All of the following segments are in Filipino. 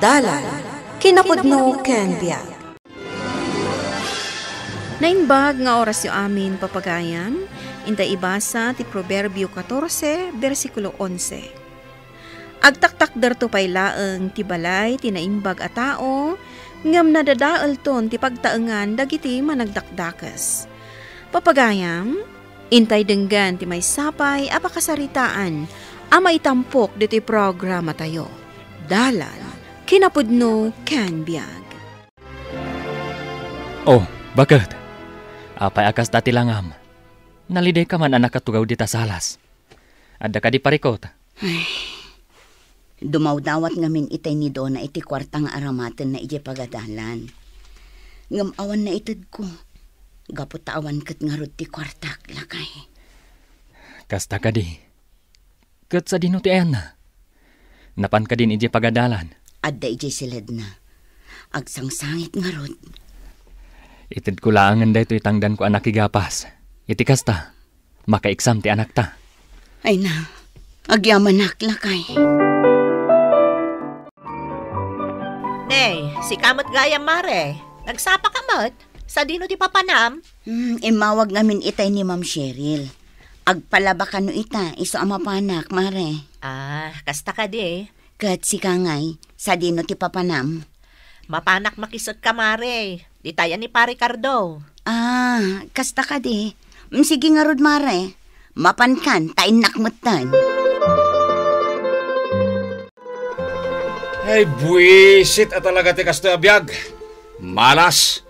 Dalan, kinapudno ken biag. Nainbag nga oras yung amin papagayan, inta ibasa ti Proverbio 14, versikulo 11. Agtaktak darto pay laeng ti balay ti naimbag a tao, ngam nadadaal ton ti pagtaengan dagiti managdakdakas. Papagayam, intay denggan ti may sapay a pakasaritaan a maitampok diti programa tayo. Dalan, kinapudno ken biag. Oh, bakit? Apay akas dati langam. Naliday ka man anak katugaw di tasalas. Adda ka di parikot. Ay, dumawdawat ngamin itay ni Dona iti kwartang aramaten na iti pagadalan. Ngam awan na itad ko. Gapot awan kat nga rod ti kwartak lakay. Kasta ka di. Kat sa dino ti ayan na. Napan ka din iti pagadalan. Adda iti silid na. Agsangsangit nga rod. Itid ko laangan da ito itangdan ko anak igapas. Iti kasta, maka-exam ti anak ta. Ay na, agyamanak lakay. Nay, si kamot gaya mare. Nagsapa kamot. Sa dino di papanam. Imawag ngamin itay ni Ma'am Cheryl. Agpalaba ka no ita, iso ang mapanak, mare. Kasta ka di. Kat si Kangay, sa dino ti papanam. Mapanak makisot ka mare. Di tayo ni Pa Ricardo. Kasta ka di. Sige nga rod, mare. Mapankan, tain nakmutan. Ay, buwisit at talaga ti kasto abiyag. Malas.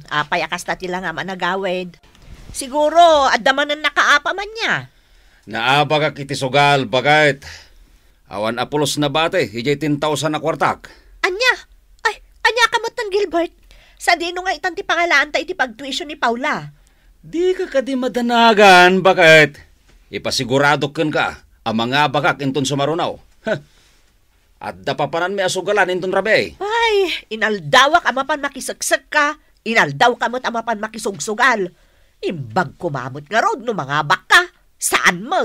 Apay akasta ti lang nga managawid. Siguro, addaman ang nakaapa man niya. Naabagak iti sugal, bagait. Awan apulos na bate, hijay 10,000 na kwartak. Anya kamot ng Gilbert. Sa dino nga itan ti pangalaan ta iti pag-tuition ni Paula. Di ka di madanagan, bagait. Ipasigurado ken ka, ang mga bagak inton sumarunaw. At dapapanan may asugalan inton rabe. Ay, inaldawak amapan makisagsag ka. Inaldaw kamot amapan makisugsugal. Imbag kumamot nga rod no mga baka. Saan mo?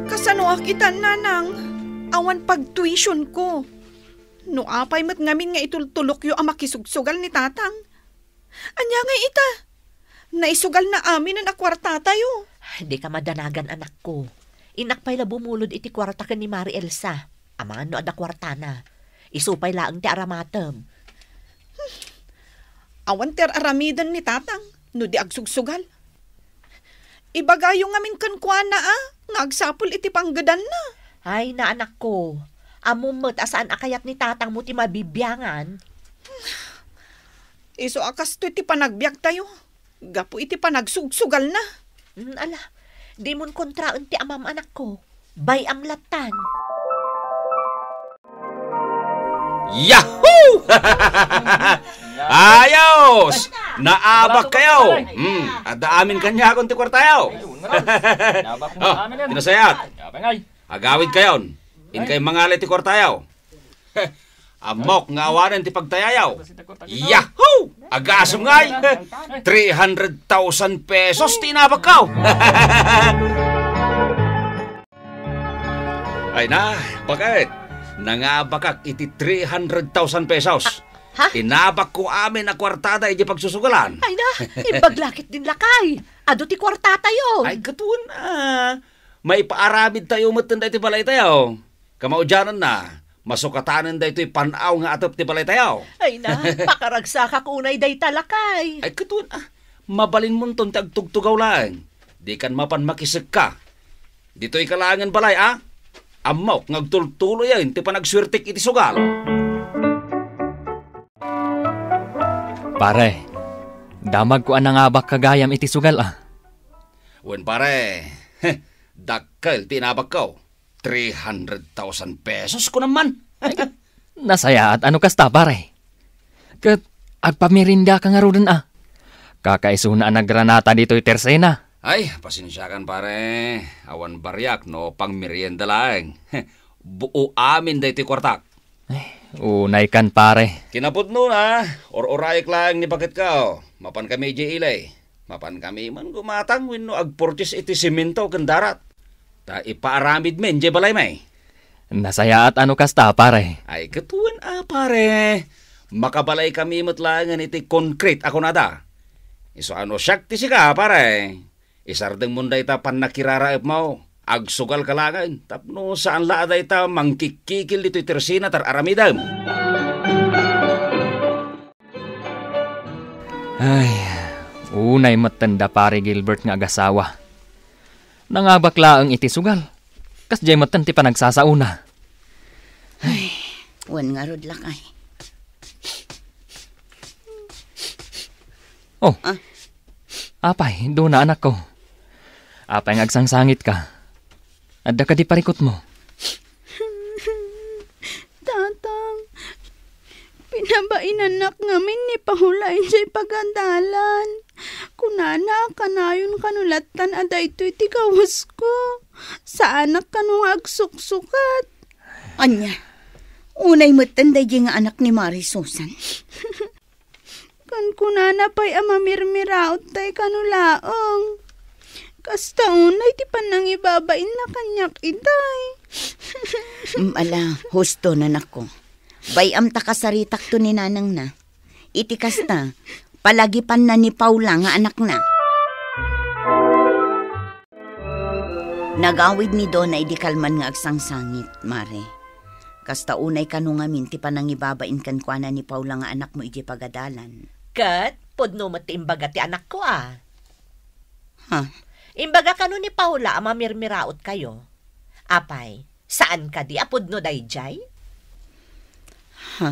Kasano akitan nanang? Awan pag-tuition ko. No apay mat ngamin nga itultulok yu ang makisugsugal ni tatang. Anya nga ita? Naisugal na amin ang akwarta tayo. Di ka madanagan anak ko. Inakpay la bumulod iti kwarta ka ni Mari Elsa. Aman no ada kwarta na. Isupay laang ti aramatem. Awan ter aramidan ni tatang. No di agsugsugal. Ibagayo ngamin kankwana nga agsapol iti panggadan na. Ay na anak ko. Amumot asaan akayat ni tatang mo ti mabibyangan. Iso akas to iti panagbiag tayo. Gapo iti panagsugsugal na. Ala, di mon kontraon ti amam anak ko. Bay amlatan. Yahoo! Ayos! Naabak kayo! Ada amin kanya akong ti kwartayaw. Tinasayat. Agawid kayon. In kay mangalay ti kwartayaw. Amok nga awanan ti pagtayayaw. Yahoo! Agasam ngay! 300,000 pesos tinabak kaw. Ay na, bakit? Nangabakak iti 300,000 pesos. Ha? Inabak ko amin na kwartada iti pagsusugalan. Ay na, ibaglakit din lakay. Ado ti kwartata yun. Ay katun may paaramid tayo matanda iti balay tayo. Kamaudyanan na, masukatanan da ito'y panaw nga atop ti balay tayo. Ay na, pakaragsa unay day talakay. Ay katun mabalin mo ton tagtugtugaw lang. Di kan mapan makisig ka. Dito'y kalangan balay Amok, ngagtultulo yan, ti panagswertik iti sugal. Pare, damag ko anang abak kagayam iti sugal Wen pare, dakkel tinabak ko. 300,000 pesos ko naman. Nasaya at ano kasta pare? Kat agpamirinda ka nga ron Kakaiso na nagranata dito'y tersena. Ay, pasensyakan pare. Awan baryak no pang merienda lang. Buo amin da iti kwartak. Unay kan pare. Kinapot nun or-orayik lang ni bakit ka. Mapan kami di ilay. Mapan kami man gumatang wenno agpurtis iti simento ken darat. Ta ipaaramid men je balay may. Nasaya at ano kasta, pare. Ay, katuan pare. Makabalay kami matlangan iti concrete ako na da. Iso ano siyak ti siya, pare. Isardeng munda ita pan nakiraraip mo. Agsugal kalangan. Tapno saan laada ita mangkikikil dito itersina tar aramidam. Ay, unay matanda pare Gilbert nga agasawa. Nangabakla ang iti sugal. Kas jay matan ti panagsasauna. Ay, wan nga rod lakay. Oh, Ah? apay, doon na anak ko. Apay ngagsangsangit ka. Adda ka di parikot mo. Tatang, pinabainan ngamin ni pahulain siya'y pagadalan. Kunana, kanayon kanulatan aday to'y tigawas ko. Sa anak kanong agsuksukat. Anya, unay matanda di nga anak ni Mari Susan. Kan kunana pa'y amamirmiraot tay kanulaong. Kasta unay ti panang ibabain na kanyak itay. Ala, husto na nako. Bayam ta kasaritak to ni nanang na. Iti kasta, palagipan na ni Paula nga anak na. Nagawid ni Dona idi kalman nga agsangsangit, Mare. Kasta unay kanungamin ti panang ibabain kan kuana ni Paula nga anak mo iti pagadalan. Kat, pudno mo ti imbaga ti anak ko Ha? Imbaga kanu ni Paula amamirmiraot kayo. Apay, saan ka di apudno dayjay? Ha?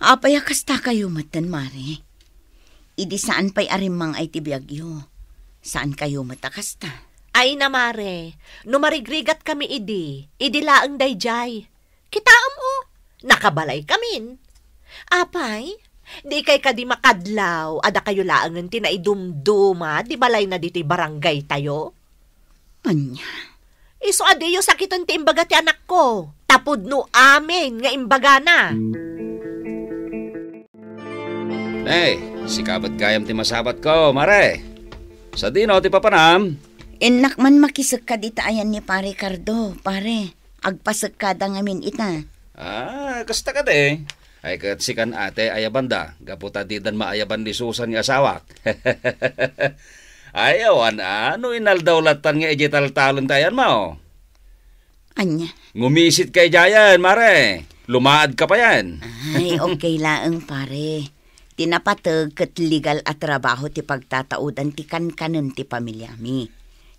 Apaya kasta kayo matan, Mare. Idi saan pa'y arimang ay tibiyagyo. Saan kayo matakasta? Ay na mare, numarigrigat kami idi laang dayjay. Kitaam o, nakabalay kamin. Apay, di kay kadi makadlaw, ada kayo laangan tinaidumduma, di balay na dito'y barangay tayo. Anya? Iso adiyo sakiton ti imbaga ti anak ko, tapudno amin nga imbaga na. Hey, sikabat kayam ti masabat ko, mare. Sa dino ti papanam. Enak man makisag ka dita ayan ni Pare Cardo, pare. Agpasag ka da ngamin ita. Kasta ka de. Ay kat sikan ate ayabanda. Gaputa di dan maayaban ni Susan nga asawak. Ayawan ano inaldawlatan nga ijital talon tayan mo. Anya? Ngumisit kay Jayan, mare. Lumaad ka pa yan. Ay, okay laang pare. Tinapatag kat legal at trabaho ti pagtataudan ti kankanon ti pamilya mi.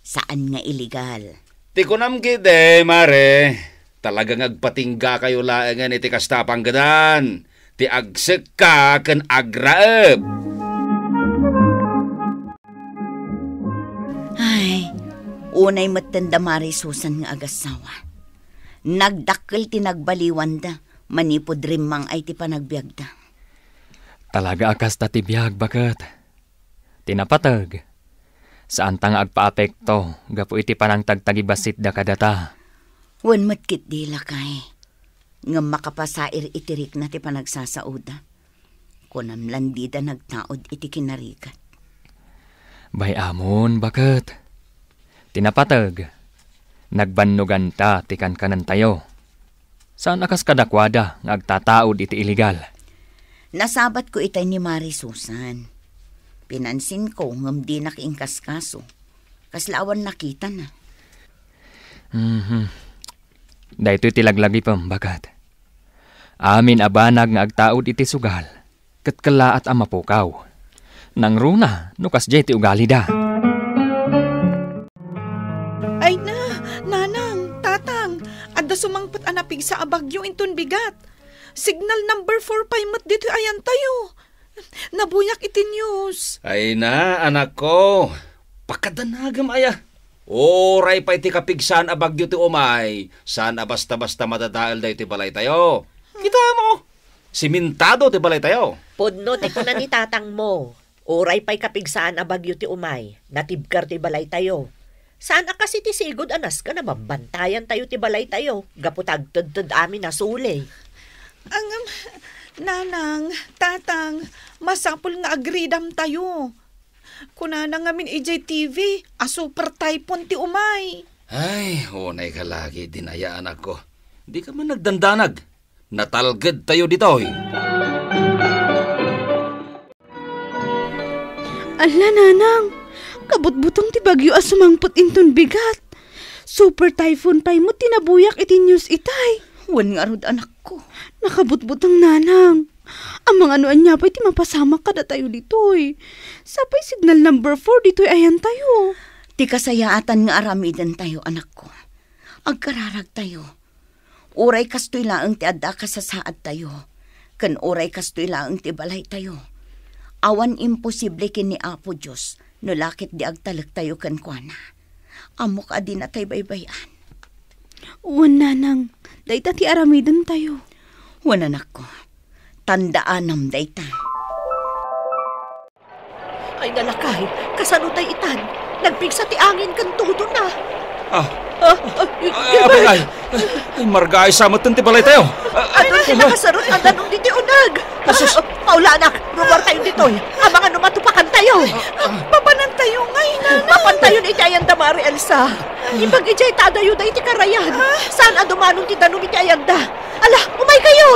Saan nga illegal? Ti kunam kide, mare. Talagang agpatingga kayo laangan iti kastapang gadan. Ti agsek ka ken agraep. Ay, unay matanda Mari Susan nga agasawa. Nagdakkel ti nagbaliwan da, manipod rimang ay ti panagbiagda. Talaga akas ta tibiyag bakat. Tinapatag. Saan ta nga agpaapekto, gapu iti panang tagtagibasit da kadata. Wan matkit di lakay. Nga makapasair itirik na ti panagsasauda. Kunam landi da nagtaod iti kinarikat. Bay amon bakat. Tinapatag. Nagbannugan ta ti kankanan tayo. Saan akas kadakwada nga agtataod iti iligal. Nasabat ko itay ni Mari Susan. Pinansin ko ngam di nakiingkas kaso. Kaslawan nakita na. Dahito tilaglagi pam bagat. Amin abanag nga agtaod iti sugal. Katkala at amapukaw. Nang runa, nukas jay ti ugali da. Ay na, nanang, tatang, adda sumangput anapig sa abagyo inton bigat. Signal number 4 pa imat dito ayan tayo. Nabuyak iti news. Ay na, anak ko. Pakadanagam aya. Oray pa iti kapigsan abagyo ti umay. Sana basta-basta madadaal da iti balay tayo. Kita mo. Simintado ti balay tayo. Pudno ti kunan ni tatang mo. Oray pa'y kapigsaan abagyo ti umay. Natibkar ti balay tayo. Saan kasi ti sigod anas ka na mabantayan tayo ti balay tayo. Gaputag-tud-tud amin na suli. Ang, nanang, tatang, masapul nga agridam tayo. Kunana ngamin EJTV, a super typhoon ti umay. Ay, unay ka lagi, dinayaan ako. Di ka man nagdandanag. Natalgad tayo dito, eh. Ala, nanang. Kabutbutong ti bagyo as sumangpot inton bigat. Super typhoon pay mo tinabuyak iti news itay. Wan nga rod anak ko. Nakabutbutang nanang. Ang mga anuan niya pa'y ti mapasama ka na tayo ditoy. Sapay signal number 4 ditoy ayan tayo. Ti kasayaatan nga aramidan tayo, anak ko. Agkararag tayo. Uray kastoy laang ti adda ka sa saad tayo. Kan uray kastoy laang ti balay tayo. Awan imposible kini Apo Diyos no lakit di agtalag tayo kan kuana. Amok adi na tayo baybayan. Wan nanang, dayta ti aramidan tayo. Wan anak ko, tandaanam dayta. Ay nalakay, kasano tay itan? Nagpigsa ti angin kan todo na. Abay, margay sa matan ti balay tayo. Ano nakasarot ang danong diti unag? Paula anak, rumor tayo ditoy. Amang ano matupakan tayo. Papanan tayo ngay, nanang. Papantayon iti ayanda Mari Elsa. Ibag ijay tadayo da iti karayan. Saan adumanong ti danong iti ayanda? Ala, umay kayo.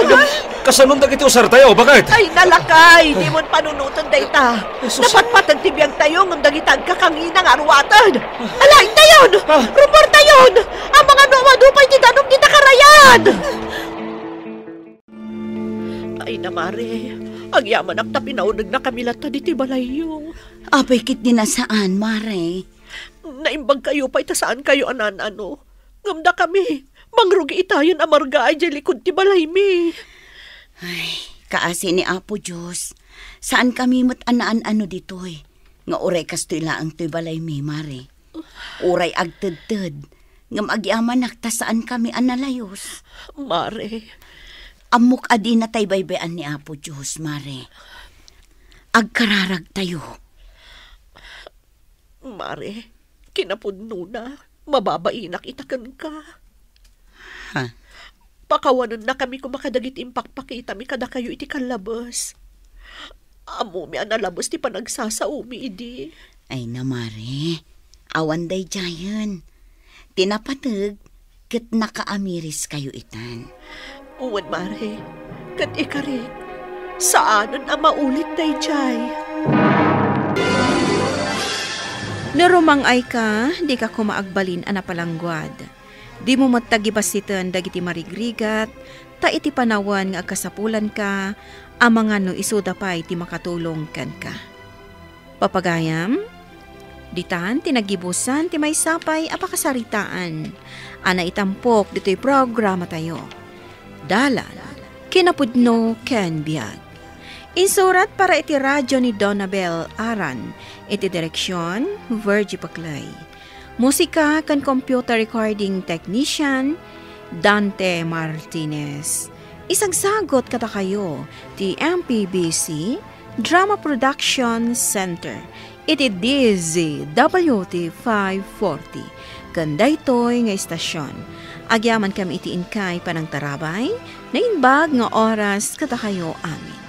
Kasanong dagiti usar tayo, bakit? Ay nalakay, di mon panunutan dayta. Napatpatag ti biyag tayo ng dagitag kakangina nga arwatan. Ala, intayon! Rumor tayon! Ang mga numadupay ti danong ti nakarayan! Ay na Mari, agyaman ak tapinaunag na kami lata diti balayo. Apay kit di nasaan, Mare. Naimbag kayo pa ita saan kayo anan-ano. Ngamda kami, mangrugi itayon amarga ay jay likod ti balay mi. Ay, kaasi ni Apo Diyos. Saan kami mat anaan-ano ditoy? Nga uray kastoy laang to'y balay mi, Mare. Uray agtedted. Ngam agyaman nakta saan kami analayos. Mare, Amok adi na tay baybayan ni Apo Diyos, Mare. Agkararag tayo. Mare, kinapudno na. Mababainak itakan ka. Ha? Pakawanan na kami kumakadagit impakpakita mi kada kayo iti kalabas. Amo mi analabas ti panagsasaumi idi. Ay na, Mare. Awan day jayan. Tinapatag, kat nakaamiris kayo itan. Uwan, Mare. Kat ikari, saanan ang maulit day jay? Narumang ay ka, di ka kumaagbalin anapalangguad. Di mo matagibasitan dagiti marigrigat, ta iti panawan nga agkasapulan ka, ang mga no isuda pa iti makatulong kan ka. Papagayam, ditan tinagibusan ti may sapay apakasaritaan, ana itampok dito'y programa tayo. Dalan, kinapudno ken biag. Insurat para iti radyo ni Donabel Aran, iti direksyon Virgie Paclay. Musika kan computer recording technician Dante Martinez. Isagsagot kata kayo ti MPBC Drama Production Center. Iti DZWT 540. Kanday toy nga istasyon. Agyaman kami iti inkay panang tarabay na inbag nga oras kata kayo amin.